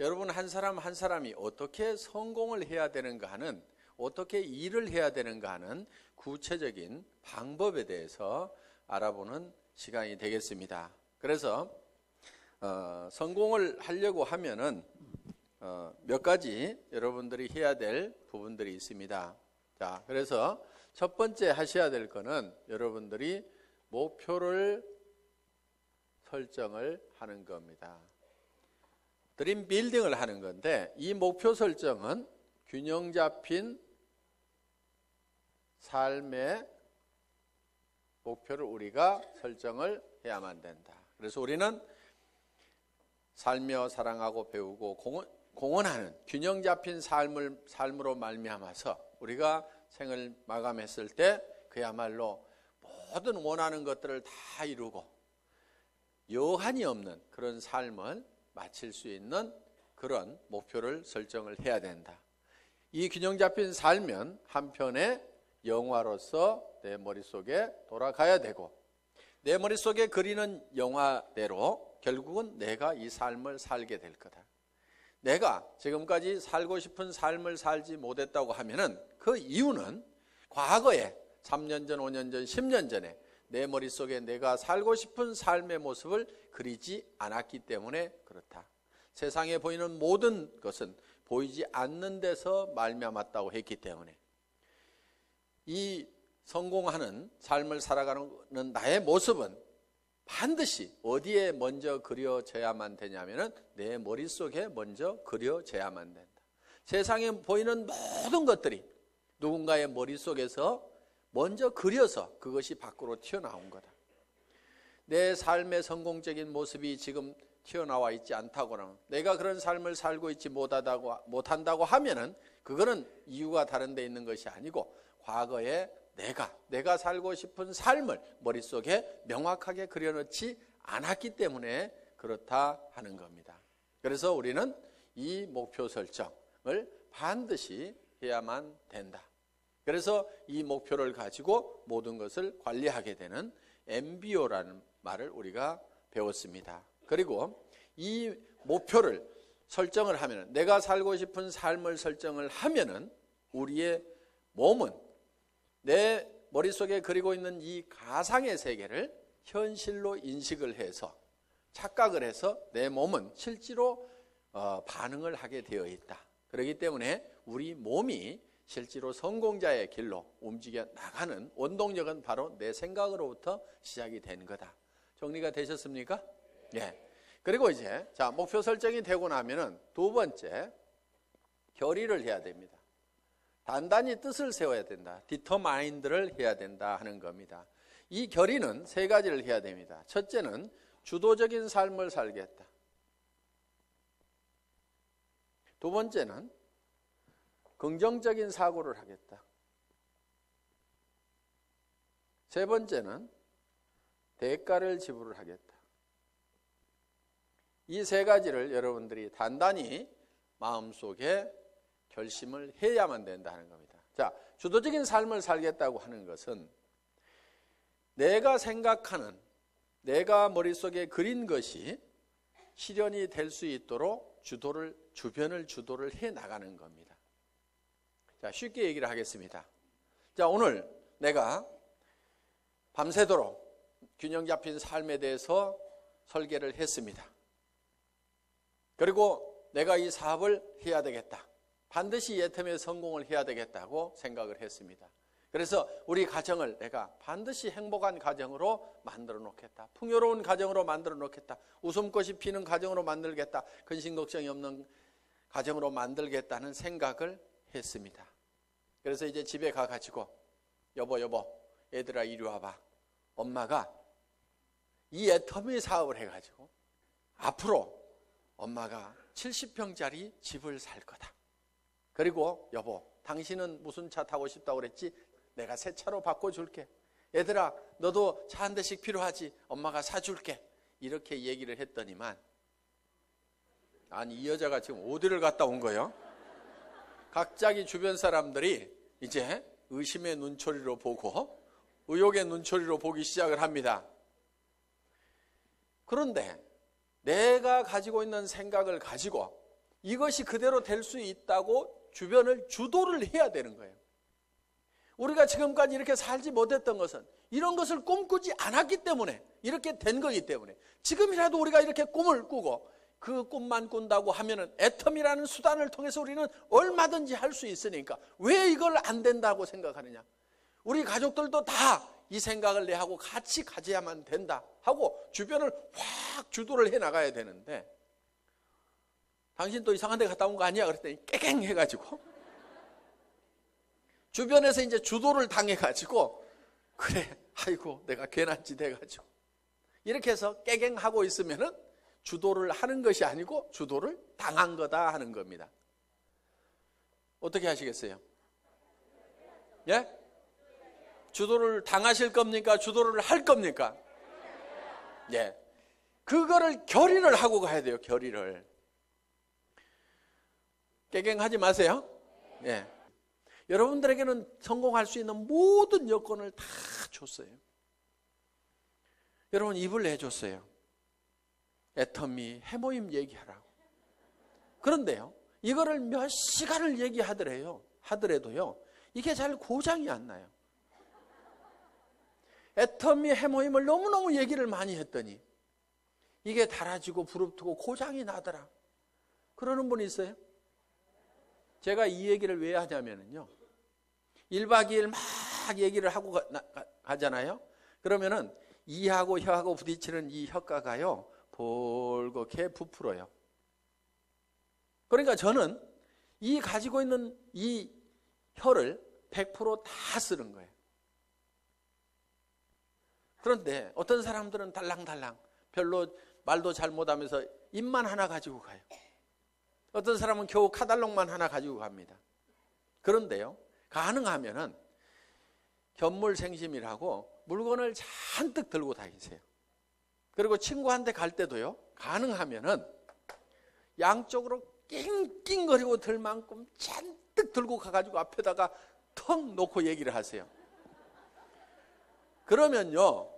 여러분 한 사람 한 사람이 어떻게 성공을 해야 되는가 하는, 어떻게 일을 해야 되는가 하는 구체적인 방법에 대해서 알아보는 시간이 되겠습니다. 그래서 성공을 하려고 하면은 몇 가지 여러분들이 해야 될 부분들이 있습니다. 자, 그래서 첫 번째 하셔야 될 거는 여러분들이 목표를 설정을 하는 겁니다. 드림 빌딩을 하는 건데, 이 목표 설정은 균형 잡힌 삶의 목표를 우리가 설정을 해야만 된다. 그래서 우리는 살며 사랑하고 배우고 공헌하는 균형 잡힌 삶으로 말미암아서 우리가 생을 마감했을 때 그야말로 모든 원하는 것들을 다 이루고 여한이 없는 그런 삶을 마칠 수 있는 그런 목표를 설정을 해야 된다. 이 균형 잡힌 삶은 한편의 영화로서 내 머릿속에 돌아가야 되고, 내 머릿속에 그리는 영화대로 결국은 내가 이 삶을 살게 될 거다. 내가 지금까지 살고 싶은 삶을 살지 못했다고 하면은 그 이유는 과거에 3년 전, 5년 전, 10년 전에 내 머릿속에 내가 살고 싶은 삶의 모습을 그리지 않았기 때문에 그렇다. 세상에 보이는 모든 것은 보이지 않는 데서 말미암았다고 했기 때문에 이 성공하는 삶을 살아가는 나의 모습은 반드시 어디에 먼저 그려져야만 되냐면은 내 머릿속에 먼저 그려져야만 된다. 세상에 보이는 모든 것들이 누군가의 머릿속에서 먼저 그려서 그것이 밖으로 튀어나온 거다. 내 삶의 성공적인 모습이 지금 튀어나와 있지 않다거나 내가 그런 삶을 살고 있지 못한다고 하면은 그거는 이유가 다른 데 있는 것이 아니고 과거에 내가 살고 싶은 삶을 머릿속에 명확하게 그려놓지 않았기 때문에 그렇다 하는 겁니다. 그래서 우리는 이 목표 설정을 반드시 해야만 된다. 그래서 이 목표를 가지고 모든 것을 관리하게 되는 MBO라는 말을 우리가 배웠습니다. 그리고 이 목표를 설정을 하면, 내가 살고 싶은 삶을 설정을 하면은 우리의 몸은 내 머릿속에 그리고 있는 이 가상의 세계를 현실로 인식을 해서 착각을 해서 내 몸은 실제로 반응을 하게 되어 있다. 그렇기 때문에 우리 몸이 실제로 성공자의 길로 움직여 나가는 원동력은 바로 내 생각으로부터 시작이 된 거다. 정리가 되셨습니까? 예. 그리고 이제 목표 설정이 되고 나면은 두 번째, 결의를 해야 됩니다. 단단히 뜻을 세워야 된다. 디터마인드를 해야 된다 하는 겁니다. 이 결의는 세 가지를 해야 됩니다. 첫째는 주도적인 삶을 살겠다. 두 번째는 긍정적인 사고를 하겠다. 세 번째는 대가를 지불을 하겠다. 이 세 가지를 여러분들이 단단히 마음속에 결심을 해야만 된다는 겁니다. 자, 주도적인 삶을 살겠다고 하는 것은 내가 생각하는, 내가 머릿속에 그린 것이 실현이 될 수 있도록 주변을 주도를 해 나가는 겁니다. 자, 쉽게 얘기를 하겠습니다. 자, 오늘 내가 밤새도록 균형 잡힌 삶에 대해서 설계를 했습니다. 그리고 내가 이 사업을 해야 되겠다. 반드시 예텀에 성공을 해야 되겠다고 생각을 했습니다. 그래서 우리 가정을 내가 반드시 행복한 가정으로 만들어 놓겠다. 풍요로운 가정으로 만들어 놓겠다. 웃음꽃이 피는 가정으로 만들겠다. 근심 걱정이 없는 가정으로 만들겠다는 생각을 했습니다. 그래서 이제 집에 가가지고 여보 얘들아 이리 와봐. 엄마가 이 애터미 사업을 해가지고 앞으로 엄마가 70평짜리 집을 살 거다. 그리고 여보, 당신은 무슨 차 타고 싶다고 그랬지? 내가 새 차로 바꿔줄게. 얘들아, 너도 차 한 대씩 필요하지? 엄마가 사줄게. 이렇게 얘기를 했더니만, 아니 이 여자가 지금 어디를 갔다 온 거예요? 갑자기 주변 사람들이 이제 의심의 눈초리로 보고 의혹의 눈초리로 보기 시작을 합니다. 그런데 내가 가지고 있는 생각을 가지고 이것이 그대로 될 수 있다고 주변을 주도를 해야 되는 거예요. 우리가 지금까지 이렇게 살지 못했던 것은 이런 것을 꿈꾸지 않았기 때문에 이렇게 된 거기 때문에 지금이라도 우리가 이렇게 꿈을 꾸고 그 꿈만 꾼다고 하면은 애텀이라는 수단을 통해서 우리는 얼마든지 할 수 있으니까 왜 이걸 안 된다고 생각하느냐. 우리 가족들도 다 이 생각을 내 하고 같이 가져야만 된다 하고 주변을 확 주도를 해 나가야 되는데 당신 또 이상한 데 갔다 온 거 아니야? 그랬더니 깨갱 해가지고 주변에서 이제 주도를 당해가지고 그래 아이고 내가 괜한 짓 해가지고 이렇게 해서 깨갱하고 있으면은 주도를 하는 것이 아니고 주도를 당한 거다 하는 겁니다. 어떻게 하시겠어요? 예? 주도를 당하실 겁니까? 주도를 할 겁니까? 예. 그거를 결의를 하고 가야 돼요. 결의를. 깨갱하지 마세요. 예. 여러분들에게는 성공할 수 있는 모든 여건을 다 줬어요. 여러분 입을 내줬어요. 애터미 해모임 얘기하라고. 그런데요, 이거를 몇 시간을 하더라도요, 이게 잘 고장이 안 나요. 애터미 해모임을 너무너무 얘기를 많이 했더니 이게 달아지고 부릅뜨고 고장이 나더라. 그러는 분이 있어요? 제가 이 얘기를 왜 하냐면요, 1박 2일 막 얘기를 하고 가잖아요. 그러면은 이하고 혀하고 부딪히는 이 혀가가요 볼겋게 부풀어요. 그러니까 저는 이 가지고 있는 이 혀를 100% 다 쓰는 거예요. 그런데 어떤 사람들은 달랑달랑 별로 말도 잘 못하면서 입만 하나 가지고 가요. 어떤 사람은 겨우 카달록만 하나 가지고 갑니다. 그런데요, 가능하면은 견물생심이라고 물건을 잔뜩 들고 다니세요. 그리고 친구한테 갈 때도요, 가능하면은 양쪽으로 낑낑거리고 들 만큼 잔뜩 들고 가가지고 앞에다가 턱 놓고 얘기를 하세요. 그러면요,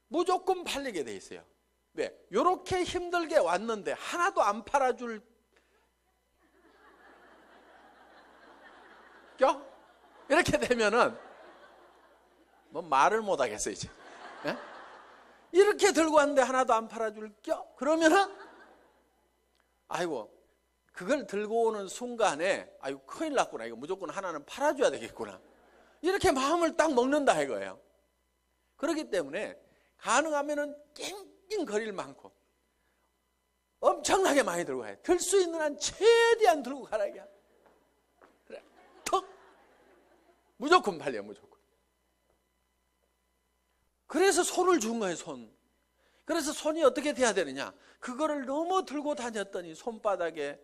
무조건 팔리게 돼 있어요. 왜? 이렇게 힘들게 왔는데 하나도 안 팔아줄 껴? 이렇게 되면은 뭐 말을 못 하겠어요 이제. 예? 이렇게 들고 왔는데 하나도 안 팔아줄 껴? 그러면은 아이고 그걸 들고 오는 순간에 아이고 큰일 났구나, 이거 무조건 하나는 팔아줘야 되겠구나, 이렇게 마음을 딱 먹는다 이거예요. 그렇기 때문에 가능하면은 낑낑거릴 만큼 엄청나게 많이 들고 가야 돼. 들 수 있는 한 최대한 들고 가라 이게. 그래, 턱 무조건 팔려, 무조건. 그래서 손을 준 거예요, 손. 그래서 손이 어떻게 돼야 되느냐, 그거를 너무 들고 다녔더니 손바닥에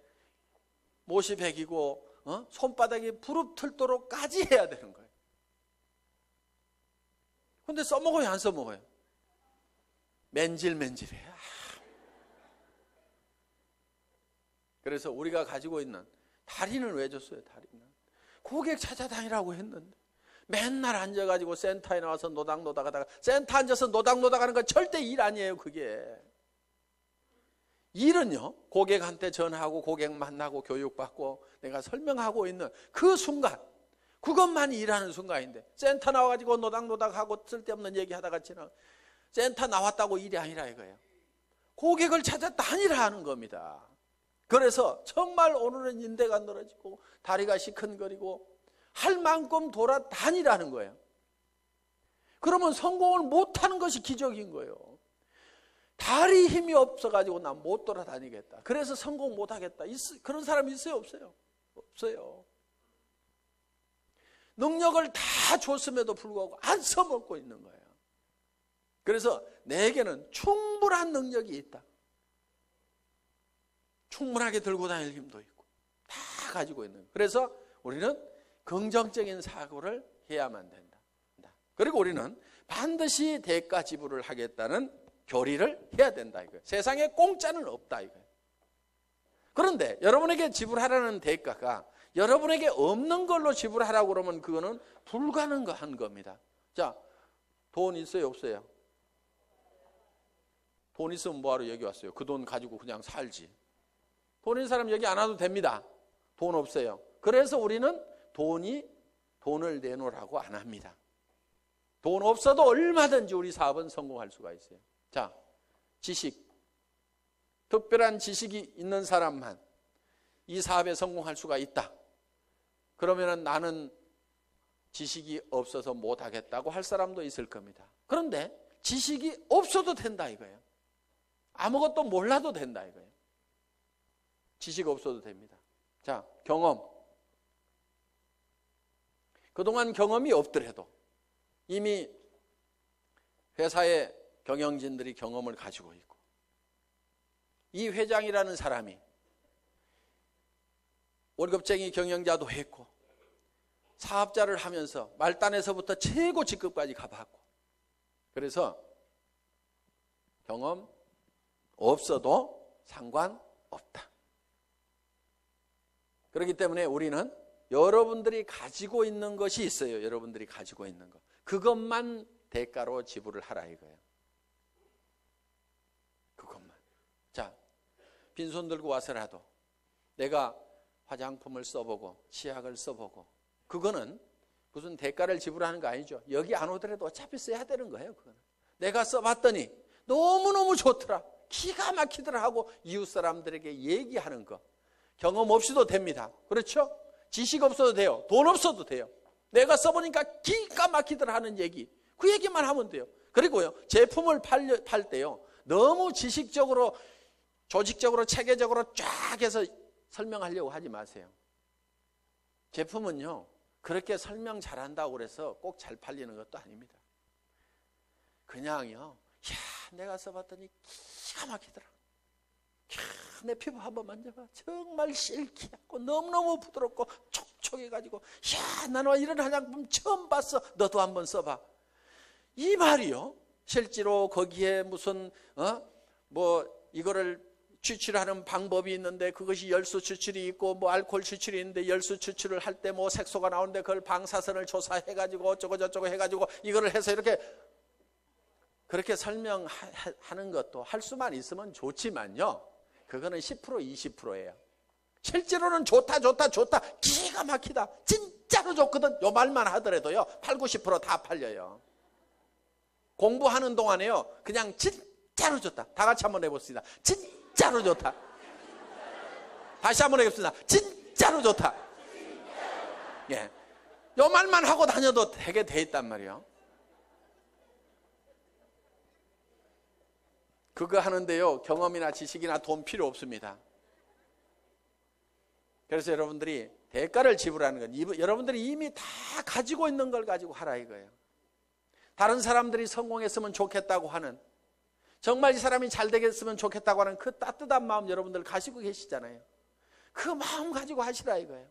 못이 베기고 손바닥이 부릅틀도록까지 해야 되는 거예요. 근데 써먹어요, 안 써먹어요? 맨질맨질해요. 그래서 우리가 가지고 있는 다리는 왜 줬어요? 다리는 고객 찾아다니라고 했는데 맨날 앉아가지고 센터에 나와서 노닥노닥 하다가, 센터 앉아서 노닥노닥 하는 건 절대 일 아니에요. 그게 일은요, 고객한테 전화하고 고객 만나고 교육받고 내가 설명하고 있는 그 순간, 그것만이 일하는 순간인데 센터 나와가지고 노닥노닥하고 쓸데없는 얘기하다가 지나 센터 나왔다고 일이 아니라 이거예요. 고객을 찾아다니라 하는 겁니다. 그래서 정말 오늘은 인대가 늘어지고 다리가 시큰거리고 할 만큼 돌아다니라는 거예요. 그러면 성공을 못하는 것이 기적인 거예요. 다리 힘이 없어가지고 난 못 돌아다니겠다, 그래서 성공 못하겠다, 그런 사람 있어요? 없어요? 없어요. 능력을 다 줬음에도 불구하고 안 써먹고 있는 거예요. 그래서 내게는 충분한 능력이 있다, 충분하게 들고 다닐 힘도 있고 다 가지고 있는 거예요. 그래서 우리는 긍정적인 사고를 해야만 된다. 그리고 우리는 반드시 대가 지불을 하겠다는 결의를 해야 된다 이거예요. 세상에 공짜는 없다 이거예요. 그런데 여러분에게 지불하라는 대가가 여러분에게 없는 걸로 지불하라고 그러면 그거는 불가능한 겁니다. 자, 돈 있어요, 없어요? 돈 있으면 뭐하러 여기 왔어요? 그 돈 가지고 그냥 살지. 돈 있는 사람 여기 안 와도 됩니다. 돈 없어요. 그래서 우리는 돈을 내놓으라고 안 합니다. 돈 없어도 얼마든지 우리 사업은 성공할 수가 있어요. 자, 지식. 특별한 지식이 있는 사람만 이 사업에 성공할 수가 있다. 그러면 나는 지식이 없어서 못하겠다고 할 사람도 있을 겁니다. 그런데 지식이 없어도 된다 이거예요. 아무것도 몰라도 된다 이거예요. 지식 없어도 됩니다. 자, 경험. 그동안 경험이 없더라도 이미 회사의 경영진들이 경험을 가지고 있고 이 회장이라는 사람이 월급쟁이 경영자도 했고 사업자를 하면서 말단에서부터 최고 직급까지 가봤고 그래서 경험 없어도 상관없다. 그렇기 때문에 우리는 여러분들이 가지고 있는 것이 있어요. 여러분들이 가지고 있는 것. 그것만 대가로 지불을 하라 이거예요. 그것만. 자, 빈손 들고 와서라도 내가 화장품을 써보고 치약을 써보고 그거는 무슨 대가를 지불하는 거 아니죠. 여기 안 오더라도 어차피 써야 되는 거예요. 그거는. 내가 써봤더니 너무너무 좋더라. 기가 막히더라 하고 이웃 사람들에게 얘기하는 거. 경험 없이도 됩니다. 그렇죠? 지식 없어도 돼요. 돈 없어도 돼요. 내가 써보니까 기가 막히더라 하는 얘기. 그 얘기만 하면 돼요. 그리고요. 제품을 팔 때요. 너무 지식적으로 조직적으로 체계적으로 쫙 해서 설명하려고 하지 마세요. 제품은요. 그렇게 설명 잘한다고 그래서 꼭 잘 팔리는 것도 아닙니다. 그냥요. 내가 써봤더니 기가 막히더라. 내 피부 한번 만져봐. 정말 실키하고 너무너무 부드럽고 촉촉해가지고 나는 이런 화장품 처음 봤어. 너도 한번 써봐. 이 말이요. 실제로 거기에 무슨 이거를 추출하는 방법이 있는데 그것이 열수 추출이 있고 뭐 알코올 추출이 있는데 열수 추출을 할 때 뭐 색소가 나오는데 그걸 방사선을 조사해가지고 어쩌고 저쩌고 해가지고 이거를 해서 이렇게 그렇게 설명하는 것도 할 수만 있으면 좋지만요. 그거는 10% 20%예요. 실제로는 좋다 기가 막히다 진짜로 좋거든 요 말만 하더라도요 8, 90% 다 팔려요. 공부하는 동안에요 그냥 진짜로 좋다. 다 같이 한번 해봅시다. 진짜로 좋다. 다시 한번 해봅시다. 진짜로 좋다. 예, 요 말만 하고 다녀도 되게 돼 있단 말이에요. 그거 하는데요 경험이나 지식이나 돈 필요 없습니다. 그래서 여러분들이 대가를 지불하는 건 여러분들이 이미 다 가지고 있는 걸 가지고 하라 이거예요. 다른 사람들이 성공했으면 좋겠다고 하는 정말 이 사람이 잘 되겠으면 좋겠다고 하는 그 따뜻한 마음 여러분들 가지고 계시잖아요. 그 마음 가지고 하시라 이거예요.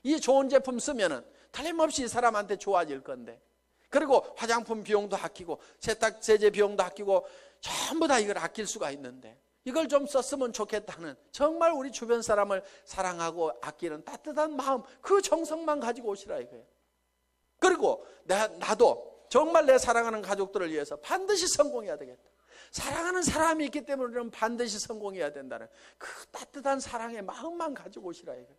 이 좋은 제품 쓰면은 틀림없이 이 사람한테 좋아질 건데 그리고 화장품 비용도 아끼고 세탁세제 비용도 아끼고 전부 다 이걸 아낄 수가 있는데 이걸 좀 썼으면 좋겠다는 정말 우리 주변 사람을 사랑하고 아끼는 따뜻한 마음 그 정성만 가지고 오시라 이거예요. 그리고 나도 정말 내 사랑하는 가족들을 위해서 반드시 성공해야 되겠다. 사랑하는 사람이 있기 때문에 우리는 반드시 성공해야 된다는 그 따뜻한 사랑의 마음만 가지고 오시라 이거예요.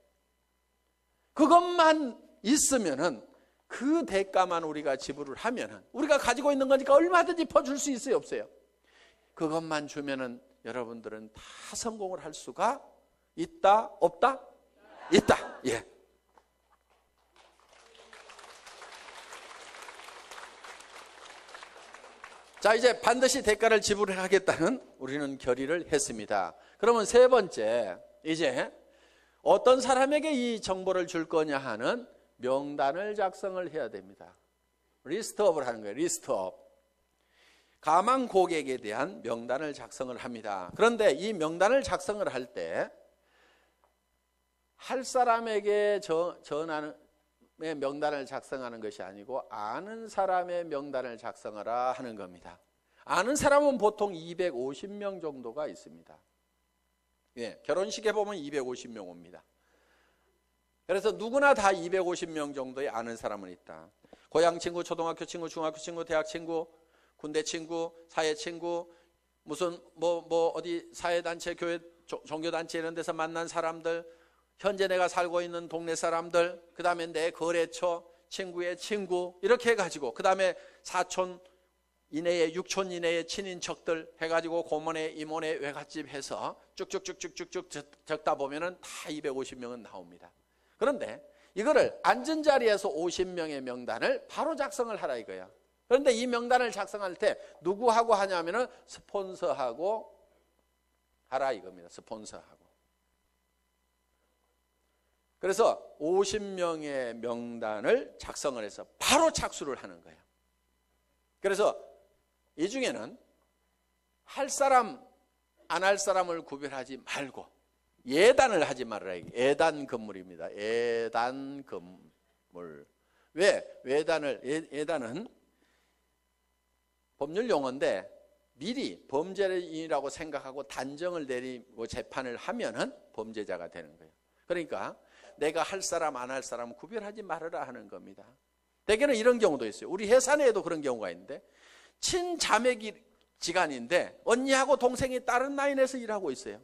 그것만 있으면은 그 대가만 우리가 지불을 하면은 우리가 가지고 있는 거니까 얼마든지 퍼줄 수 있어요 없어요? 그것만 주면은 여러분들은 다 성공을 할 수가 있다 없다? 있다. 예. 자, 이제 반드시 대가를 지불하겠다는 우리는 결의를 했습니다. 그러면 세 번째, 이제 어떤 사람에게 이 정보를 줄 거냐 하는 명단을 작성을 해야 됩니다. 리스트업을 하는 거예요. 리스트업. 가망 고객에 대한 명단을 작성을 합니다. 그런데 이 명단을 작성을 할 때 할 사람에게 전하는 명단을 작성하는 것이 아니고 아는 사람의 명단을 작성하라 하는 겁니다. 아는 사람은 보통 250명 정도가 있습니다. 예, 결혼식에 보면 250명 옵니다. 그래서 누구나 다 250명 정도의 아는 사람은 있다. 고향 친구, 초등학교 친구, 중학교 친구, 대학 친구, 군대 친구, 사회 친구, 무슨 어디 사회 단체, 교회 종교단체 이런 데서 만난 사람들, 현재 내가 살고 있는 동네 사람들, 그 다음에 내 거래처, 친구의 친구, 이렇게 해가지고, 그 다음에 사촌 이내에, 육촌 이내의 친인척들 해가지고 고모네, 이모네, 외갓집 해서 쭉쭉쭉쭉쭉 적다 보면은 다 250명은 나옵니다. 그런데 이거를 앉은 자리에서 50명의 명단을 바로 작성을 하라 이거야. 그런데 이 명단을 작성할 때 누구하고 하냐면은 스폰서하고 하라 이겁니다. 스폰서하고. 그래서 50명의 명단을 작성을 해서 바로 착수를 하는 거예요. 그래서 이 중에는 할 사람, 안 할 사람을 구별하지 말고 예단을 하지 말아라. 예단 건물입니다. 예단 건물. 왜? 예단은 법률 용어인데 미리 범죄인이라고 생각하고 단정을 내리고 재판을 하면은 범죄자가 되는 거예요. 그러니까 내가 할 사람, 안 할 사람 구별하지 말아라 하는 겁니다. 대개는 이런 경우도 있어요. 우리 회사 내에도 그런 경우가 있는데 친자매지간인데 언니하고 동생이 다른 라인에서 일하고 있어요.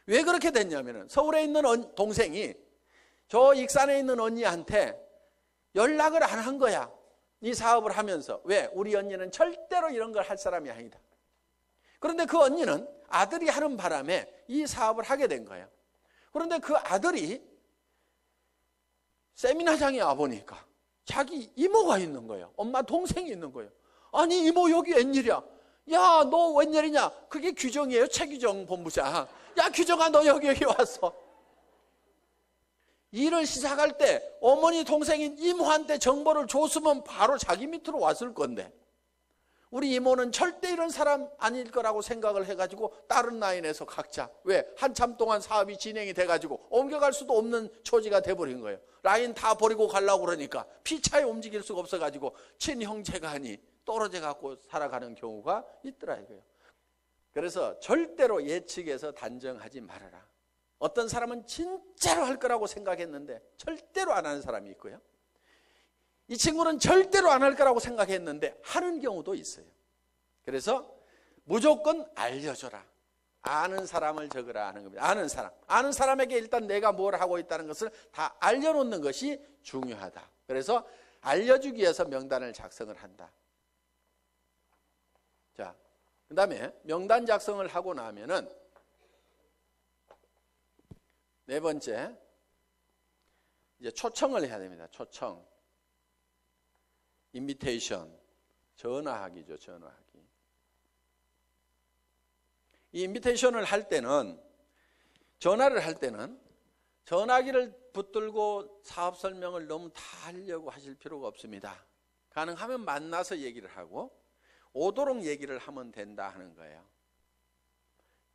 왜 그렇게 됐냐면은 서울에 있는 동생이 저 익산에 있는 언니한테 연락을 안 한 거야. 이 사업을 하면서. 왜? 우리 언니는 절대로 이런 걸 할 사람이 아니다. 그런데 그 언니는 아들이 하는 바람에 이 사업을 하게 된 거예요. 그런데 그 아들이 세미나장에 와보니까 자기 이모가 있는 거예요. 엄마 동생이 있는 거예요. 아니 이모 여기 웬일이야? 야 너 웬일이냐? 그게 규정이에요. 최규정 본부장. 야 규정아 너 여기 왔어. 일을 시작할 때 어머니 동생인 이모한테 정보를 줬으면 바로 자기 밑으로 왔을 건데 우리 이모는 절대 이런 사람 아닐 거라고 생각을 해가지고 다른 라인에서 각자 왜? 한참 동안 사업이 진행이 돼가지고 옮겨갈 수도 없는 처지가 돼버린 거예요. 라인 다 버리고 가려고 그러니까 피차에 움직일 수가 없어가지고 친형제간이 떨어져 갖고 살아가는 경우가 있더라 이거예요. 그래서 절대로 예측해서 단정하지 말아라. 어떤 사람은 진짜로 할 거라고 생각했는데 절대로 안 하는 사람이 있고요. 이 친구는 절대로 안 할 거라고 생각했는데 하는 경우도 있어요. 그래서 무조건 알려줘라. 아는 사람을 적으라 하는 겁니다. 아는 사람에게 일단 내가 뭘 하고 있다는 것을 다 알려놓는 것이 중요하다. 그래서 알려주기 위해서 명단을 작성을 한다. 자, 그 다음에 명단 작성을 하고 나면은 네 번째, 이제 초청을 해야 됩니다. 초청. 인비테이션. 전화하기죠, 전화하기. 이 인비테이션을 할 때는, 전화를 할 때는 전화기를 붙들고 사업 설명을 너무 다 하려고 하실 필요가 없습니다. 가능하면 만나서 얘기를 하고 오도록 얘기를 하면 된다 하는 거예요.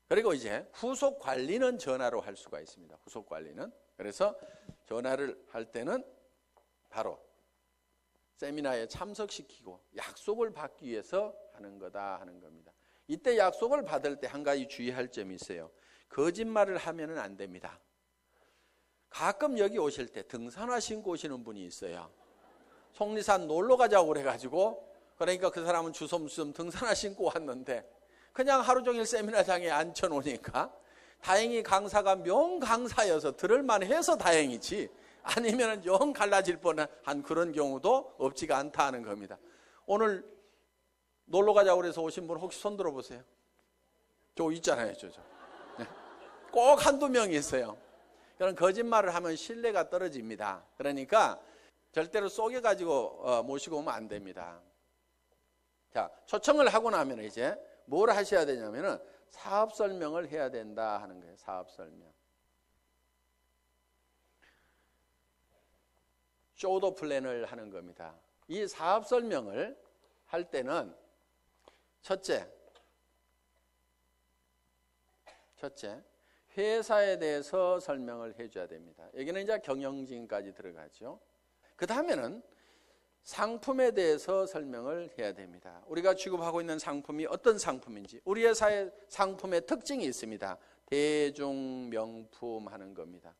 그리고 이제 후속 관리는 전화로 할 수가 있습니다. 후속 관리는. 그래서 전화를 할 때는 바로 세미나에 참석시키고 약속을 받기 위해서 하는 거다 하는 겁니다. 이때 약속을 받을 때 한 가지 주의할 점이 있어요. 거짓말을 하면은 안 됩니다. 가끔 여기 오실 때 등산화 신고 오시는 분이 있어요. 속리산 놀러 가자고 그래가지고 그러니까 그 사람은 주섬주섬 등산화 신고 왔는데 그냥 하루 종일 세미나장에 앉혀놓으니까 다행히 강사가 명강사여서 들을만 해서 다행이지 아니면 영 갈라질 뻔한 그런 경우도 없지가 않다 하는 겁니다. 오늘 놀러 가자고 그래서 오신 분 혹시 손 들어보세요. 저 있잖아요. 저. 꼭 한두 명이 있어요. 그런 거짓말을 하면 신뢰가 떨어집니다. 그러니까 절대로 속여가지고 모시고 오면 안 됩니다. 자, 초청을 하고 나면 이제 뭘 하셔야 되냐면은 사업 설명을 해야 된다 하는 거예요. 사업 설명. 쇼더 플랜을 하는 겁니다. 이 사업 설명을 할 때는 첫째, 회사에 대해서 설명을 해줘야 됩니다. 여기는 이제 경영진까지 들어가죠. 그 다음에는 상품에 대해서 설명을 해야 됩니다. 우리가 취급하고 있는 상품이 어떤 상품인지, 우리 회사의 상품의 특징이 있습니다. 대중명품 하는 겁니다.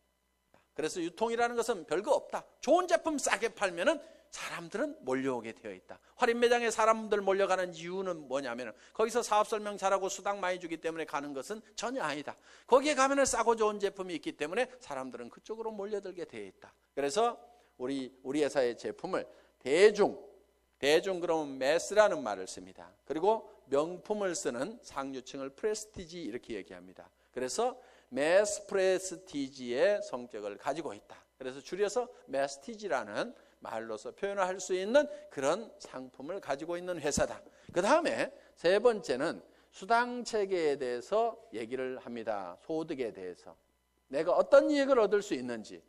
그래서 유통이라는 것은 별거 없다. 좋은 제품 싸게 팔면은 사람들은 몰려오게 되어 있다. 할인 매장에 사람들 몰려가는 이유는 뭐냐면 거기서 사업 설명 잘하고 수당 많이 주기 때문에 가는 것은 전혀 아니다. 거기에 가면 싸고 좋은 제품이 있기 때문에 사람들은 그쪽으로 몰려들게 되어 있다. 그래서 우리 회사의 제품을 대중 그러면 매스라는 말을 씁니다. 그리고 명품을 쓰는 상류층을 프레스티지 이렇게 얘기합니다. 그래서 매스 프레스티지의 성격을 가지고 있다. 그래서 줄여서 매스티지라는 말로서 표현할 수 있는 그런 상품을 가지고 있는 회사다. 그 다음에 세 번째는 수당 체계에 대해서 얘기를 합니다. 소득에 대해서 내가 어떤 이익을 얻을 수 있는지.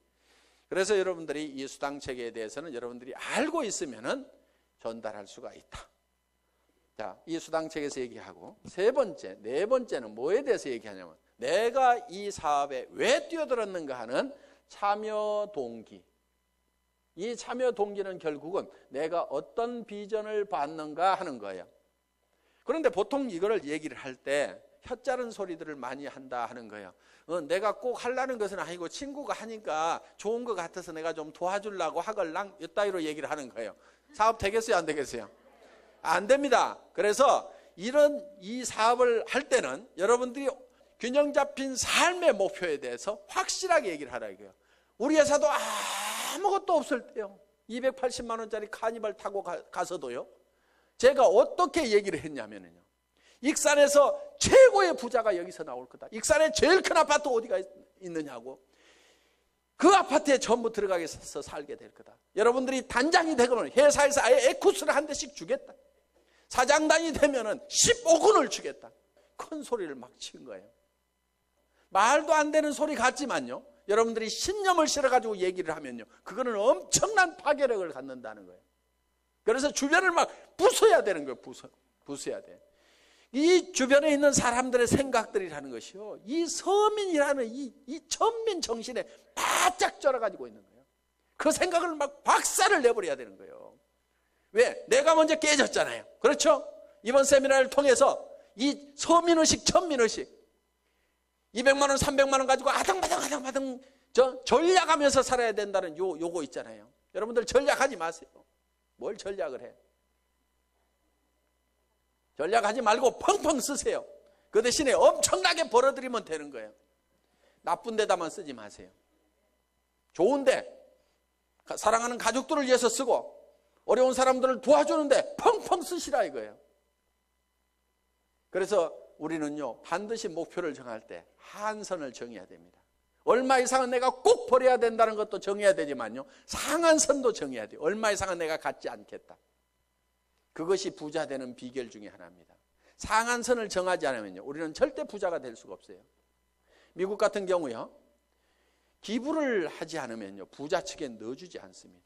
그래서 여러분들이 이 수당 체계에 대해서는 여러분들이 알고 있으면은 전달할 수가 있다. 자, 이 수당 체계에서 얘기하고 네 번째는 뭐에 대해서 얘기하냐면 내가 이 사업에 왜 뛰어들었는가 하는 참여 동기. 이 참여 동기는 결국은 내가 어떤 비전을 받는가 하는 거예요. 그런데 보통 이거를 얘기를 할 때 혀짜른 소리들을 많이 한다 하는 거예요. 내가 꼭 하려는 것은 아니고 친구가 하니까 좋은 것 같아서 내가 좀 도와주려고 하걸랑 이따위로 얘기를 하는 거예요. 사업 되겠어요, 안 되겠어요? 안 됩니다. 그래서 이 사업을 할 때는 여러분들이 균형 잡힌 삶의 목표에 대해서 확실하게 얘기를 하라 이거예요. 우리 회사도 아무것도 없을 때요. 280만 원짜리 카니발 타고 가서도요. 제가 어떻게 얘기를 했냐면요. 익산에서 최고의 부자가 여기서 나올 거다. 익산에 제일 큰 아파트 어디가 있느냐고. 그 아파트에 전부 들어가서 살게 될 거다. 여러분들이 단장이 되거나 회사에서 아예 에쿠스를 한 대씩 주겠다. 사장단이 되면은 15군을 주겠다. 큰 소리를 막 친 거예요. 말도 안 되는 소리 같지만요. 여러분들이 신념을 실어가지고 얘기를 하면요. 그거는 엄청난 파괴력을 갖는다는 거예요. 그래서 주변을 막 부숴야 되는 거예요. 부숴야 돼. 이 주변에 있는 사람들의 생각들이라는 것이요. 이 서민이라는 이 천민 정신에 바짝 쩔어가지고 있는 거예요. 그 생각을 막 박살을 내버려야 되는 거예요. 왜? 내가 먼저 깨졌잖아요. 그렇죠? 이번 세미나를 통해서 이 서민의식, 천민의식 200만 원, 300만 원 가지고 아등바등 전략하면서 살아야 된다는 요거 있잖아요. 여러분들 전략하지 마세요. 뭘 전략을 해? 전략하지 말고 펑펑 쓰세요. 그 대신에 엄청나게 벌어들이면 되는 거예요. 나쁜 데다만 쓰지 마세요. 좋은데 사랑하는 가족들을 위해서 쓰고 어려운 사람들을 도와주는데 펑펑 쓰시라 이거예요. 그래서 우리는요 반드시 목표를 정할 때 한선을 정해야 됩니다. 얼마 이상은 내가 꼭 벌어야 된다는 것도 정해야 되지만요 상한선도 정해야 돼요. 얼마 이상은 내가 갖지 않겠다. 그것이 부자 되는 비결 중에 하나입니다. 상한선을 정하지 않으면요 우리는 절대 부자가 될 수가 없어요. 미국 같은 경우요 기부를 하지 않으면요 부자 측에 넣어주지 않습니다.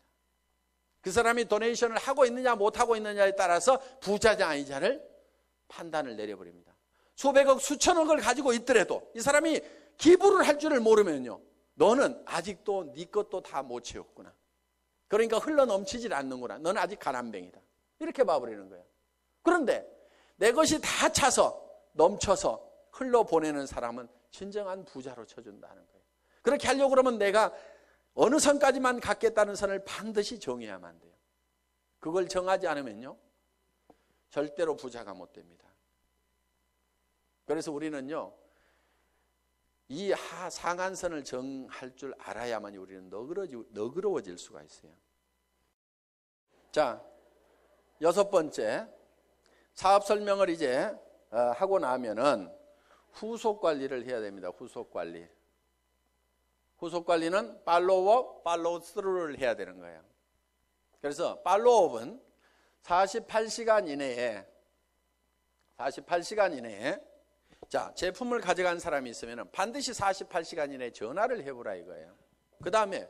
그 사람이 도네이션을 하고 있느냐 못하고 있느냐에 따라서 부자냐 아니냐를 판단을 내려버립니다. 수백억 수천억을 가지고 있더라도 이 사람이 기부를 할 줄을 모르면요 너는 아직도 네 것도 다 못 채웠구나. 그러니까 흘러넘치질 않는구나. 너는 아직 가난뱅이다. 이렇게 봐버리는 거예요. 그런데 내 것이 다 차서 넘쳐서 흘러보내는 사람은 진정한 부자로 쳐준다는 거예요. 그렇게 하려고 그러면 내가 어느 선까지만 갖겠다는 선을 반드시 정해야만 돼요. 그걸 정하지 않으면요 절대로 부자가 못 됩니다. 그래서 우리는요 이 상한선을 정할 줄 알아야만 우리는 너그러워질 수가 있어요. 자, 6번째 사업 설명을 이제 하고 나면은 후속 관리를 해야 됩니다. 후속 관리. 후속 관리는 팔로우업, 팔로우스루를 해야 되는 거예요. 그래서 팔로우업은 48시간 이내에 자, 제품을 가져간 사람이 있으면 반드시 48시간 이내에 전화를 해보라 이거예요. 그 다음에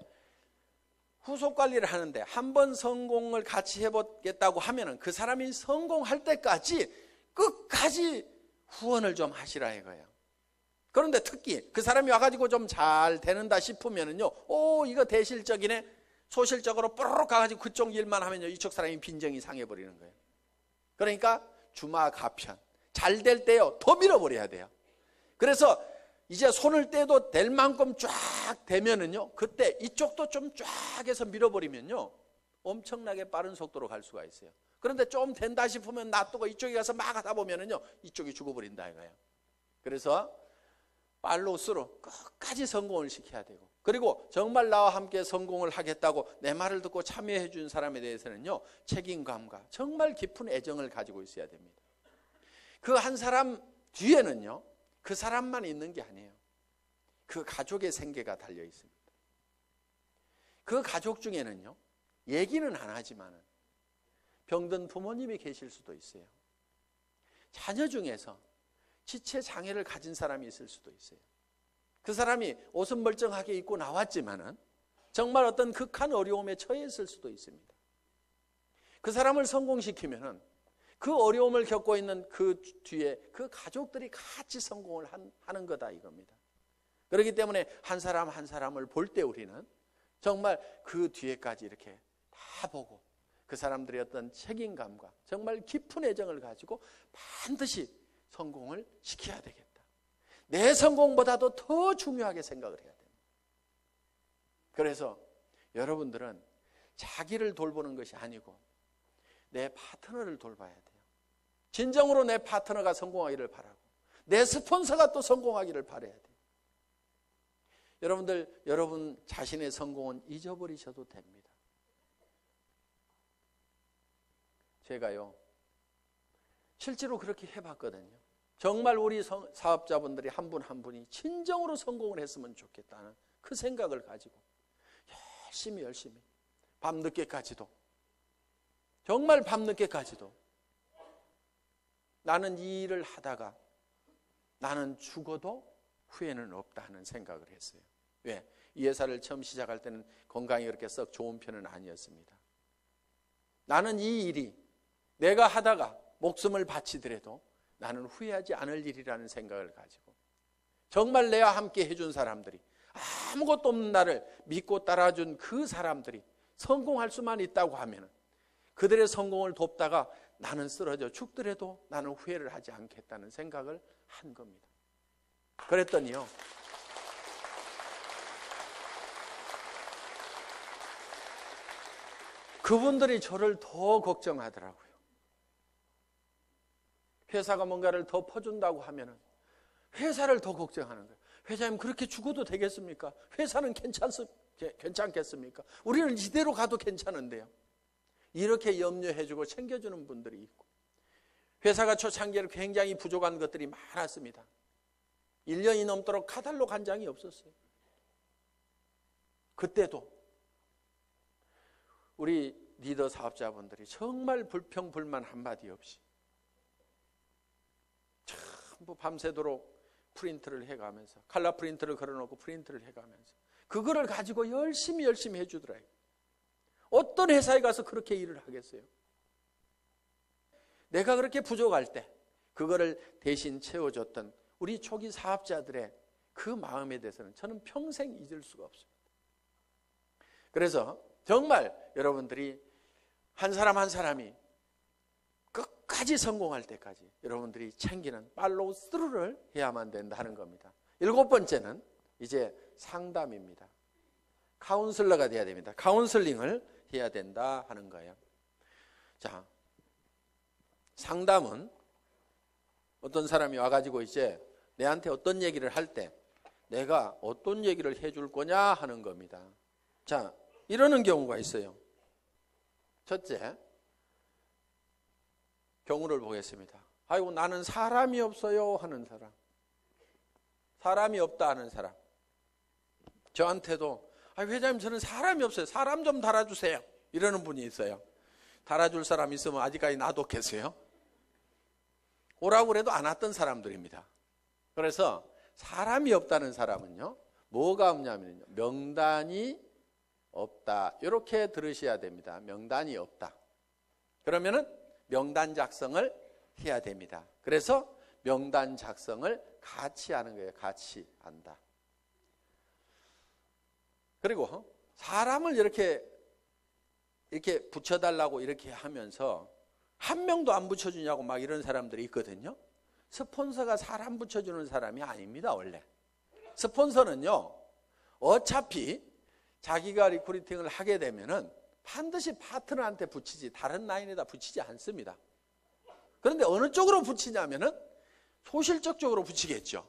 후속 관리를 하는데 한 번 성공을 같이 해보겠다고 하면 그 사람이 성공할 때까지 끝까지 후원을 좀 하시라 이거예요. 그런데 특히 그 사람이 와가지고 좀 잘 되는다 싶으면은요, 이거 대실적이네. 소실적으로 뽀로록 가가지고 그쪽 일만 하면요, 이쪽 사람이 빈정이 상해버리는 거예요. 그러니까 주마가편. 잘 될 때요, 더 밀어버려야 돼요. 그래서 이제 손을 떼도 될 만큼 쫙 되면은요, 그때 이쪽도 좀 쫙 해서 밀어버리면요, 엄청나게 빠른 속도로 갈 수가 있어요. 그런데 좀 된다 싶으면 놔두고 이쪽에 가서 막 하다 보면은요, 이쪽이 죽어버린다 이거예요. 그래서 팔로우스루 끝까지 성공을 시켜야 되고, 그리고 정말 나와 함께 성공을 하겠다고 내 말을 듣고 참여해 준 사람에 대해서는요, 책임감과 정말 깊은 애정을 가지고 있어야 됩니다. 그 한 사람 뒤에는요, 그 사람만 있는 게 아니에요. 그 가족의 생계가 달려 있습니다. 그 가족 중에는요, 얘기는 안 하지만은 병든 부모님이 계실 수도 있어요. 자녀 중에서 지체 장애를 가진 사람이 있을 수도 있어요. 그 사람이 옷은 멀쩡하게 입고 나왔지만은 정말 어떤 극한 어려움에 처해 있을 수도 있습니다. 그 사람을 성공시키면은 그 어려움을 겪고 있는 그 뒤에 그 가족들이 같이 성공을 하는 거다 이겁니다. 그렇기 때문에 한 사람 한 사람을 볼 때 우리는 정말 그 뒤에까지 이렇게 다 보고 그 사람들의 어떤 책임감과 정말 깊은 애정을 가지고 반드시 성공을 시켜야 되겠다. 내 성공보다도 더 중요하게 생각을 해야 됩니다. 그래서 여러분들은 자기를 돌보는 것이 아니고 내 파트너를 돌봐야 돼요. 진정으로 내 파트너가 성공하기를 바라고 내 스폰서가 또 성공하기를 바라야 돼요. 여러분들, 여러분 자신의 성공은 잊어버리셔도 됩니다. 제가요, 실제로 그렇게 해봤거든요. 정말 우리 사업자분들이 한 분 한 분이 진정으로 성공을 했으면 좋겠다는 그 생각을 가지고 열심히 밤늦게까지도, 정말 밤늦게까지도 나는 이 일을 하다가 나는 죽어도 후회는 없다 하는 생각을 했어요. 왜? 이 회사를 처음 시작할 때는 건강이 그렇게 썩 좋은 편은 아니었습니다. 나는 이 일이 내가 하다가 목숨을 바치더라도 나는 후회하지 않을 일이라는 생각을 가지고 정말 내와 함께 해준 사람들이, 아무것도 없는 나를 믿고 따라준 그 사람들이 성공할 수만 있다고 하면 그들의 성공을 돕다가 나는 쓰러져 죽더라도 나는 후회를 하지 않겠다는 생각을 한 겁니다. 그랬더니요, 그분들이 저를 더 걱정하더라고요. 회사가 뭔가를 더 퍼준다고 하면은 회사를 더 걱정하는 거예요. 회장님, 그렇게 죽어도 되겠습니까? 회사는 괜찮겠습니까? 우리는 이대로 가도 괜찮은데요. 이렇게 염려해주고 챙겨주는 분들이 있고, 회사가 초창기에 굉장히 부족한 것들이 많았습니다. 1년이 넘도록 카탈로그 한 장이 없었어요. 그때도 우리 리더 사업자분들이 정말 불평불만 한마디 없이 전부 밤새도록 프린트를 해가면서, 칼라 프린트를 걸어놓고 프린트를 해가면서 그거를 가지고 열심히 해주더라고요. 어떤 회사에 가서 그렇게 일을 하겠어요? 내가 그렇게 부족할 때 그거를 대신 채워줬던 우리 초기 사업자들의 그 마음에 대해서는 저는 평생 잊을 수가 없습니다. 그래서 정말 여러분들이 한 사람 한 사람이 끝까지 성공할 때까지 여러분들이 챙기는 팔로우 스루를 해야만 된다 하는 겁니다. 7번째는 이제 상담입니다. 카운슬러가 돼야 됩니다. 카운슬링을 해야 된다 하는 거예요. 자, 상담은 어떤 사람이 와가지고 이제 내한테 어떤 얘기를 할 때 내가 어떤 얘기를 해줄 거냐 하는 겁니다. 자, 이러는 경우가 있어요. 첫째, 경우를 보겠습니다. 아이고, 나는 사람이 없어요 하는 사람, 사람이 없다 하는 사람. 저한테도 회장님, 저는 사람이 없어요, 사람 좀 달아주세요 이러는 분이 있어요. 달아줄 사람 있으면 아직까지 놔뒀겠어요? 오라고 그래도 안 왔던 사람들입니다. 그래서 사람이 없다는 사람은요, 뭐가 없냐면요, 명단이 없다, 이렇게 들으셔야 됩니다. 명단이 없다. 그러면은 명단 작성을 해야 됩니다. 그래서 명단 작성을 같이 하는 거예요. 같이 한다. 그리고 사람을 이렇게 붙여달라고 이렇게 하면서 한 명도 안 붙여주냐고 막 이런 사람들이 있거든요. 스폰서가 사람 붙여주는 사람이 아닙니다. 원래 스폰서는요, 어차피 자기가 리크루팅을 하게 되면은 반드시 파트너한테 붙이지 다른 라인에다 붙이지 않습니다. 그런데 어느 쪽으로 붙이냐면은 소실적 쪽으로 붙이겠죠.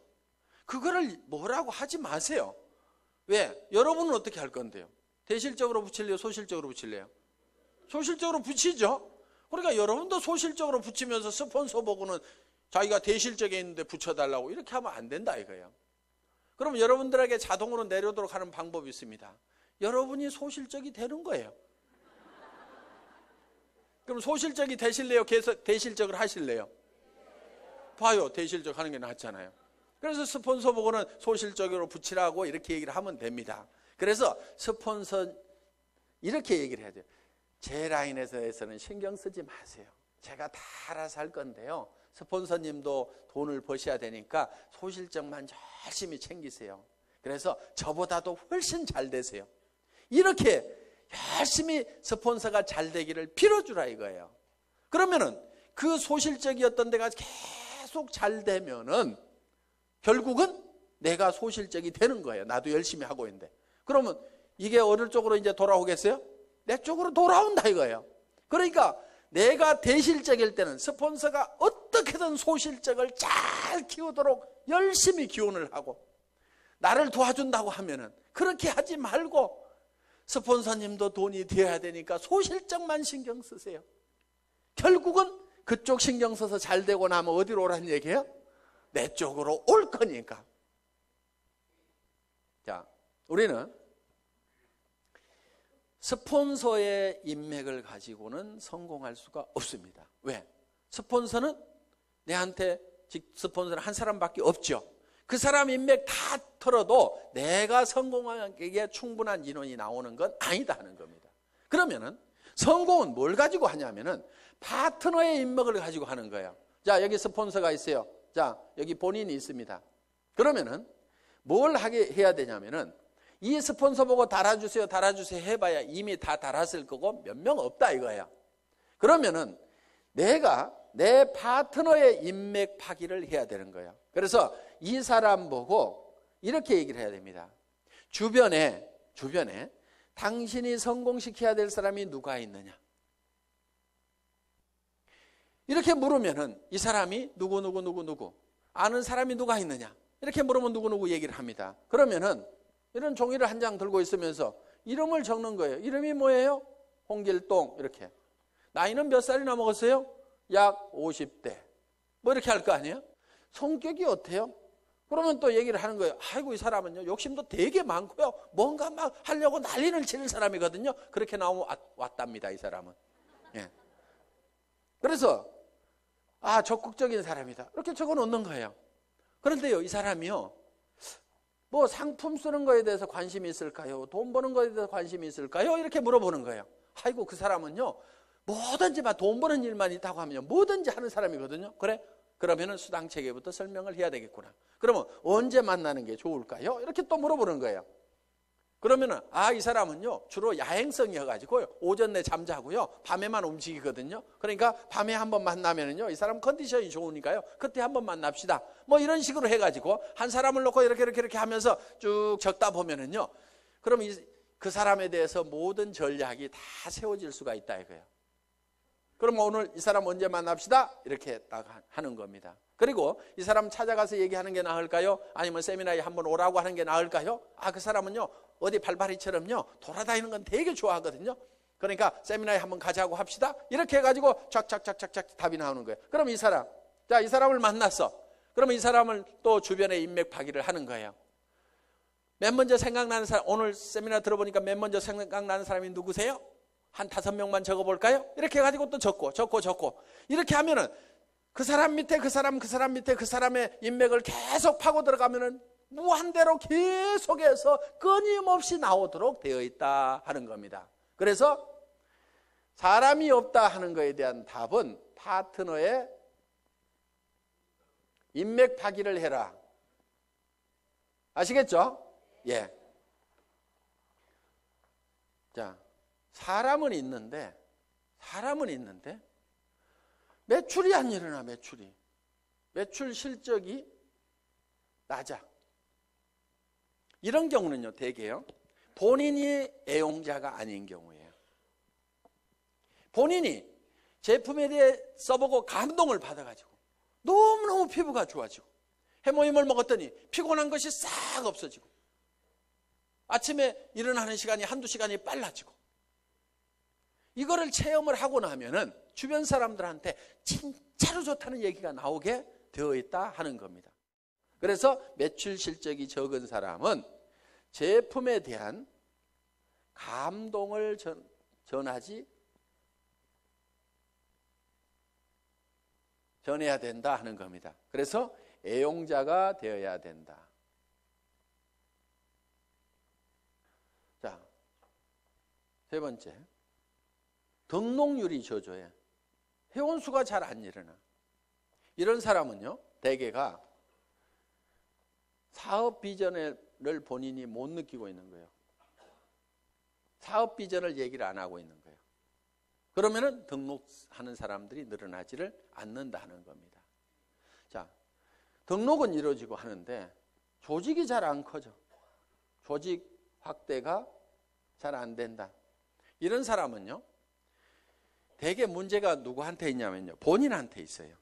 그거를 뭐라고 하지 마세요. 왜? 여러분은 어떻게 할 건데요? 대실적으로 붙일래요? 소실적으로 붙일래요? 소실적으로 붙이죠. 그러니까 여러분도 소실적으로 붙이면서 스폰서 보고는 자기가 대실적에 있는데 붙여달라고 이렇게 하면 안 된다 이거예요. 그럼 여러분들에게 자동으로 내려오도록 하는 방법이 있습니다. 여러분이 소실적이 되는 거예요. 그럼 소실적이 되실래요? 대실적을 하실래요? 봐요. 대실적 하는 게 낫잖아요. 그래서 스폰서 보고는 소실적으로 붙이라고 이렇게 얘기를 하면 됩니다. 그래서 스폰서 이렇게 얘기를 해야 돼요. 제 라인에서는 신경 쓰지 마세요. 제가 다 알아서 할 건데요. 스폰서님도 돈을 버셔야 되니까 소실적만 열심히 챙기세요. 그래서 저보다도 훨씬 잘 되세요. 이렇게 열심히 스폰서가 잘 되기를 빌어주라 이거예요. 그러면은 그 소실적이었던 데가 계속 잘 되면은 결국은 내가 소실적이 되는 거예요. 나도 열심히 하고 있는데. 그러면 이게 어느 쪽으로 이제 돌아오겠어요? 내 쪽으로 돌아온다 이거예요. 그러니까 내가 대실적일 때는 스폰서가 어떻게든 소실적을 잘 키우도록 열심히 기원을 하고 나를 도와준다고 하면은 그렇게 하지 말고 스폰서님도 돈이 되어야 되니까 소실적만 신경 쓰세요. 결국은 그쪽 신경 써서 잘 되고 나면 어디로 오라는 얘기예요? 내 쪽으로 올 거니까. 자, 우리는 스폰서의 인맥을 가지고는 성공할 수가 없습니다. 왜? 스폰서는 내한테 스폰서는 한 사람밖에 없죠. 그 사람 인맥 다 털어도 내가 성공하기에 충분한 인원이 나오는 건 아니다 하는 겁니다. 그러면은 성공은 뭘 가지고 하냐면은 파트너의 인맥을 가지고 하는 거예요. 자, 여기 스폰서가 있어요. 자, 여기 본인이 있습니다. 그러면은 뭘 해야 되냐면은 이 스폰서 보고 달아주세요, 달아주세요 해봐야 이미 다 달았을 거고 몇 명 없다 이거예요. 그러면은 내가 내 파트너의 인맥 파기를 해야 되는 거예요. 그래서 이 사람 보고 이렇게 얘기를 해야 됩니다. 주변에 당신이 성공시켜야 될 사람이 누가 있느냐? 이렇게 물으면은 이 사람이 누구 아는 사람이 누가 있느냐? 이렇게 물으면 누구 얘기를 합니다. 그러면은 이런 종이를 한 장 들고 있으면서 이름을 적는 거예요. 이름이 뭐예요? 홍길동 이렇게. 나이는 몇 살이나 먹었어요? 약 50대. 뭐 이렇게 할 거 아니에요? 성격이 어때요? 그러면 또 얘기를 하는 거예요. 아이고 이 사람은요 욕심도 되게 많고요. 뭔가 막 하려고 난리를 치는 사람이거든요. 그렇게 나오면 왔답니다 이 사람은. 예. 그래서 적극적인 사람이다. 이렇게 적어 놓는 거예요. 그런데요 이 사람이요. 뭐 상품 쓰는 거에 대해서 관심이 있을까요? 돈 버는 거에 대해서 관심이 있을까요? 이렇게 물어보는 거예요. 아이고 그 사람은요. 뭐든지 막 돈 버는 일만 있다고 하면 뭐든지 하는 사람이거든요. 그래? 그러면은 수당 체계부터 설명을 해야 되겠구나. 그러면 언제 만나는 게 좋을까요? 이렇게 또 물어보는 거예요. 그러면은 이 사람은요 주로 야행성이어가지고요 오전 내 잠자고요 밤에만 움직이거든요. 그러니까 밤에 한번 만나면은요 이 사람 컨디션이 좋으니까요 그때 한번 만납시다. 뭐 이런 식으로 해가지고 한 사람을 놓고 이렇게 하면서 쭉 적다 보면은요 그럼 그 사람에 대해서 모든 전략이 다 세워질 수가 있다 이거예요. 그럼 오늘 이 사람 언제 만납시다? 이렇게 딱 하는 겁니다. 그리고 이 사람 찾아가서 얘기하는 게 나을까요? 아니면 세미나에 한번 오라고 하는 게 나을까요? 그 사람은요 어디 발바리처럼요 돌아다니는 건 되게 좋아하거든요. 그러니까 세미나에 한번 가자고 합시다. 이렇게 해가지고 쫙쫙쫙쫙 답이 나오는 거예요. 그럼 이 사람을 만났어. 그러면 이 사람을 또 주변에 인맥 파기를 하는 거예요. 맨 먼저 생각나는 사람, 오늘 세미나 들어보니까 맨 먼저 생각나는 사람이 누구세요? 한 5명만 적어볼까요? 이렇게 해가지고 또 적고 이렇게 하면은 그 사람 밑에 그 사람 밑에 그 사람의 인맥을 계속 파고 들어가면은 무한대로 계속해서 끊임없이 나오도록 되어 있다 하는 겁니다. 그래서 사람이 없다 하는 것에 대한 답은 파트너의 인맥 파기를 해라. 아시겠죠? 예. 자, 사람은 있는데 매출이 안 일어나. 매출 실적이 낮아. 이런 경우는요 대개요 본인이 애용자가 아닌 경우예요. 본인이 제품에 대해 써보고 감동을 받아가지고 너무너무 피부가 좋아지고 해모임을 먹었더니 피곤한 것이 싹 없어지고 아침에 일어나는 시간이 한두 시간이 빨라지고 이거를 체험을 하고 나면은 주변 사람들한테 진짜로 좋다는 얘기가 나오게 되어 있다 하는 겁니다. 그래서 매출 실적이 적은 사람은 제품에 대한 감동을 전해야 된다 하는 겁니다. 그래서 애용자가 되어야 된다. 자, 세 번째, 등록률이 저조해. 회원수가 잘 안 일어나. 이런 사람은요, 대개가 사업 비전을 본인이 못 느끼고 있는 거예요. 사업 비전을 얘기를 안 하고 있는 거예요. 그러면은 등록하는 사람들이 늘어나지를 않는다는 겁니다. 자, 등록은 이루어지고 하는데 조직이 잘 안 커져. 조직 확대가 잘 안 된다. 이런 사람은요, 대개 문제가 누구한테 있냐면요, 본인한테 있어요.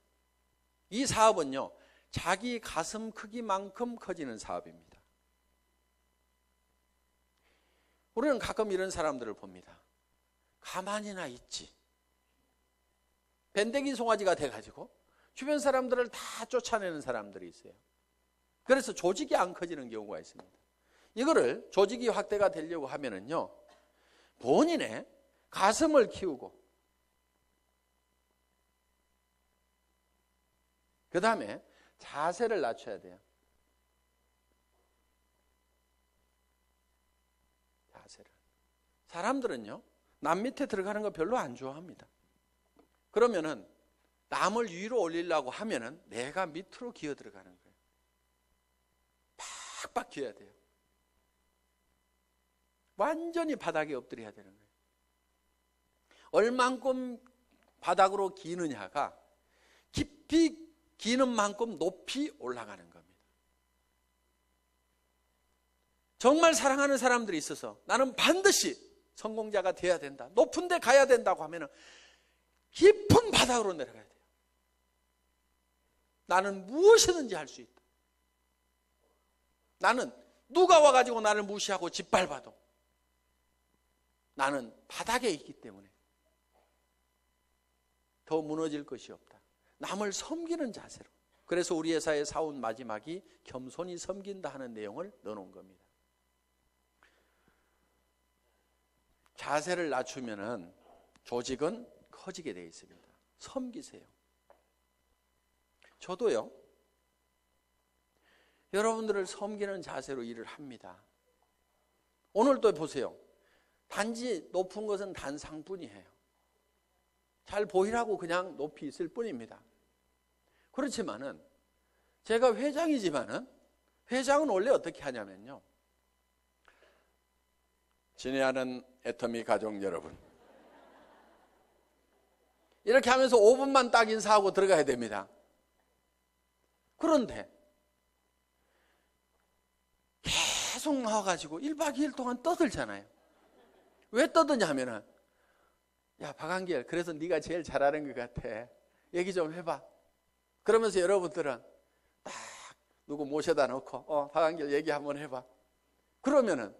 이 사업은요, 자기 가슴 크기만큼 커지는 사업입니다. 우리는 가끔 이런 사람들을 봅니다. 가만히나 있지. 밴댕이 송아지가 돼가지고 주변 사람들을 다 쫓아내는 사람들이 있어요. 그래서 조직이 안 커지는 경우가 있습니다. 이거를 조직이 확대가 되려고 하면은요, 본인의 가슴을 키우고 그 다음에 자세를 낮춰야 돼요. 자세를. 사람들은요, 남 밑에 들어가는 거 별로 안 좋아합니다. 그러면은 남을 위로 올리려고 하면은 내가 밑으로 기어 들어가는 거예요. 팍팍 기어야 돼요. 완전히 바닥에 엎드려야 되는 거예요. 얼만큼 바닥으로 기느냐가 깊이 기는 만큼 높이 올라가는 겁니다. 정말 사랑하는 사람들이 있어서 나는 반드시 성공자가 돼야 된다, 높은 데 가야 된다고 하면 깊은 바닥으로 내려가야 돼요. 나는 무엇이든지 할 수 있다. 나는 누가 와가지고 나를 무시하고 짓밟아도 나는 바닥에 있기 때문에 더 무너질 것이 없다. 남을 섬기는 자세로. 그래서 우리 회사의 사원 마지막이 겸손히 섬긴다 하는 내용을 넣어놓은 겁니다. 자세를 낮추면은 조직은 커지게 되어 있습니다. 섬기세요. 저도요, 여러분들을 섬기는 자세로 일을 합니다. 오늘도 보세요. 단지 높은 것은 단상뿐이에요. 잘 보이라고 그냥 높이 있을 뿐입니다. 그렇지만은 제가 회장이지만은 회장은 원래 어떻게 하냐면요, 친애하는 애터미 가족 여러분, 이렇게 하면서 5분만 딱 인사하고 들어가야 됩니다. 그런데 계속 나와가지고 1박 2일 동안 떠들잖아요. 왜 떠드냐 하면은, 야 박한길, 그래서 네가 제일 잘하는 것 같아, 얘기 좀 해봐. 그러면서 여러분들은 딱 누구 모셔다 놓고 박한길 얘기 한번 해봐. 그러면은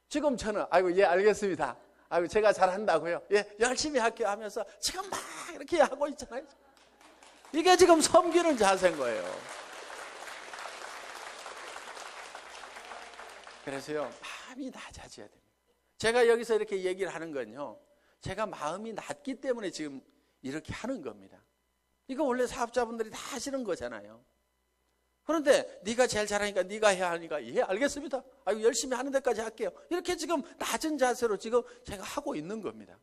지금 저는 아이고 예 알겠습니다, 아이고 제가 잘한다고요, 예 열심히 할게요 하면서 지금 막 이렇게 하고 있잖아요. 이게 지금 섬기는 자세인 거예요. 그래서요, 마음이 낮아져야 됩니다. 제가 여기서 이렇게 얘기를 하는 건요, 제가 마음이 낮기 때문에 지금 이렇게 하는 겁니다. 이거 원래 사업자분들이 다 하시는 거잖아요. 그런데 네가 제일 잘하니까 네가 해야 하니까 예 알겠습니다, 아이고 열심히 하는 데까지 할게요, 이렇게 지금 낮은 자세로 지금 제가 하고 있는 겁니다.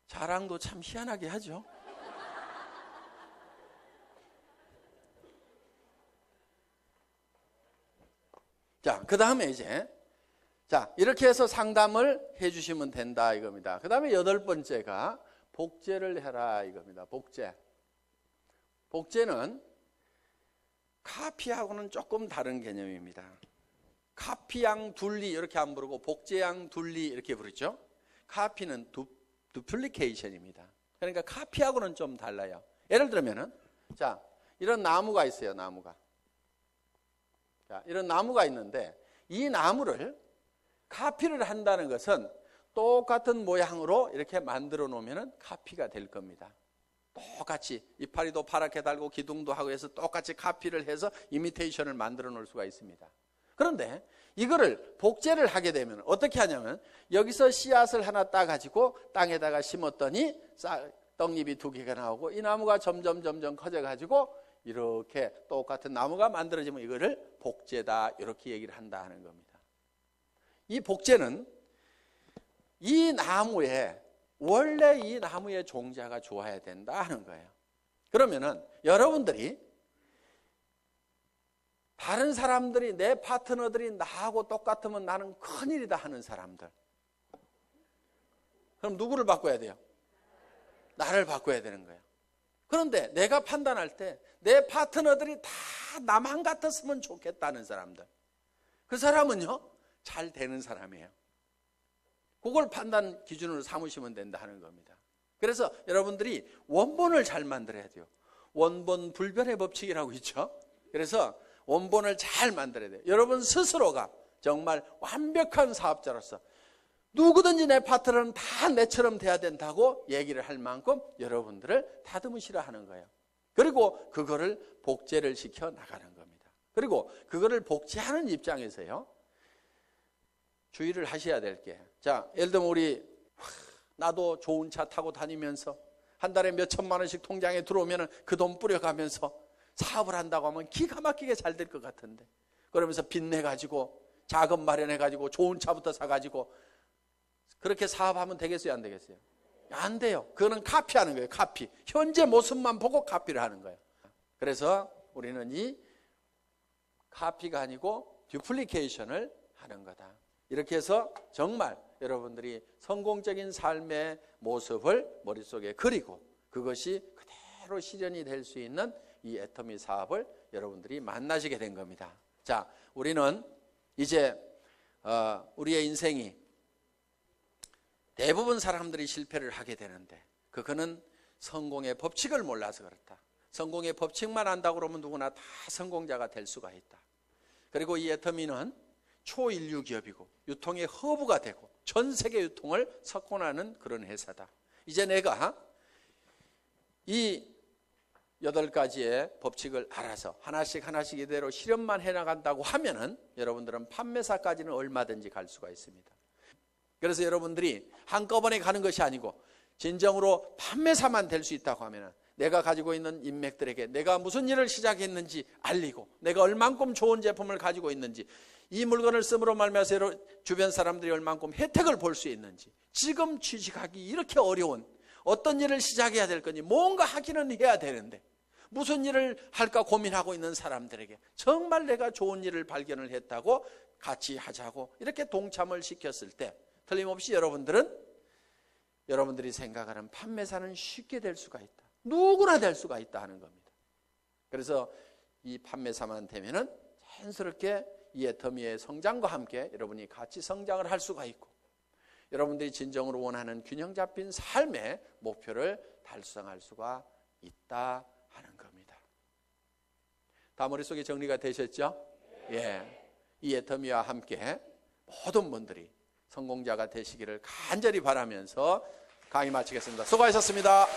자랑도 참 희한하게 하죠. 자, 그 다음에 이제 이렇게 해서 상담을 해주시면 된다 이겁니다. 그 다음에 8번째가 복제를 해라 이겁니다. 복제는 카피하고는 조금 다른 개념입니다. 카피양 둘리 이렇게 안 부르고 복제양 둘리 이렇게 부르죠. 카피는 두플리케이션입니다. 그러니까 카피하고는 좀 달라요. 예를 들면은 자, 이런 나무가 있어요. 나무가. 자, 이런 나무가 있는데 이 나무를 카피를 한다는 것은 똑같은 모양으로 이렇게 만들어 놓으면 카피가 될 겁니다. 똑같이 이파리도 파랗게 달고 기둥도 하고 해서 똑같이 카피를 해서 이미테이션을 만들어 놓을 수가 있습니다. 그런데 이거를 복제를 하게 되면 어떻게 하냐면 여기서 씨앗을 하나 따가지고 땅에다가 심었더니 떡잎이 2개가 나오고 이 나무가 점점 커져가지고 이렇게 똑같은 나무가 만들어지면 이거를 복제다 이렇게 얘기를 한다 하는 겁니다. 이 복제는 이 나무에 원래 이 나무의 종자가 좋아야 된다 하는 거예요. 그러면은 여러분들이 다른 사람들이 내 파트너들이 나하고 똑같으면 나는 큰일이다 하는 사람들, 그럼 누구를 바꿔야 돼요? 나를 바꿔야 되는 거예요. 그런데 내가 판단할 때 내 파트너들이 다 나만 같았으면 좋겠다는 사람들, 그 사람은요 잘 되는 사람이에요. 그걸 판단 기준으로 삼으시면 된다 하는 겁니다. 그래서 여러분들이 원본을 잘 만들어야 돼요. 원본 불변의 법칙이라고 있죠. 그래서 원본을 잘 만들어야 돼요. 여러분 스스로가 정말 완벽한 사업자로서 누구든지 내 파트너는 다 내처럼 돼야 된다고 얘기를 할 만큼 여러분들을 다듬으시라 하는 거예요. 그리고 그거를 복제를 시켜 나가는 겁니다. 그리고 그거를 복제하는 입장에서요 주의를 하셔야 될 게, 자, 예를 들면 나도 좋은 차 타고 다니면서 한 달에 몇 천만 원씩 통장에 들어오면 그 돈 뿌려가면서 사업을 한다고 하면 기가 막히게 잘 될 것 같은데, 그러면서 빚내가지고 자금 마련해가지고 좋은 차부터 사가지고 그렇게 사업하면 되겠어요? 안 되겠어요? 안 돼요. 그거는 카피하는 거예요. 카피. 현재 모습만 보고 카피를 하는 거예요. 그래서 우리는 이 카피가 아니고 듀플리케이션을 하는 거다. 이렇게 해서 정말 여러분들이 성공적인 삶의 모습을 머릿속에 그리고 그것이 그대로 실현이 될 수 있는 이 애터미 사업을 여러분들이 만나시게 된 겁니다. 자, 우리는 이제 우리의 인생이 대부분 사람들이 실패를 하게 되는데 그거는 성공의 법칙을 몰라서 그렇다. 성공의 법칙만 안다고 그러면 누구나 다 성공자가 될 수가 있다. 그리고 이 애터미는 초인류 기업이고 유통의 허브가 되고 전 세계 유통을 석권하는 그런 회사다. 이제 내가 이 8가지의 법칙을 알아서 하나씩 이대로 실현만 해나간다고 하면은 여러분들은 판매사까지는 얼마든지 갈 수가 있습니다. 그래서 여러분들이 한꺼번에 가는 것이 아니고 진정으로 판매사만 될 수 있다고 하면은 내가 가지고 있는 인맥들에게 내가 무슨 일을 시작했는지 알리고 내가 얼만큼 좋은 제품을 가지고 있는지 이 물건을 씀으로 말미암아서 주변 사람들이 얼만큼 혜택을 볼 수 있는지, 지금 취직하기 이렇게 어려운 어떤 일을 시작해야 될 건지 뭔가 하기는 해야 되는데 무슨 일을 할까 고민하고 있는 사람들에게 정말 내가 좋은 일을 발견을 했다고 같이 하자고 이렇게 동참을 시켰을 때 틀림없이 여러분들이 생각하는 판매사는 쉽게 될 수가 있다. 누구나 될 수가 있다 하는 겁니다. 그래서 이 판매사만 되면은 자연스럽게 이 애터미의 성장과 함께 여러분이 같이 성장을 할 수가 있고 여러분들이 진정으로 원하는 균형 잡힌 삶의 목표를 달성할 수가 있다 하는 겁니다. 다 머릿속에 정리가 되셨죠? 예. 이 애터미와 함께 모든 분들이 성공자가 되시기를 간절히 바라면서 강의 마치겠습니다. 수고하셨습니다.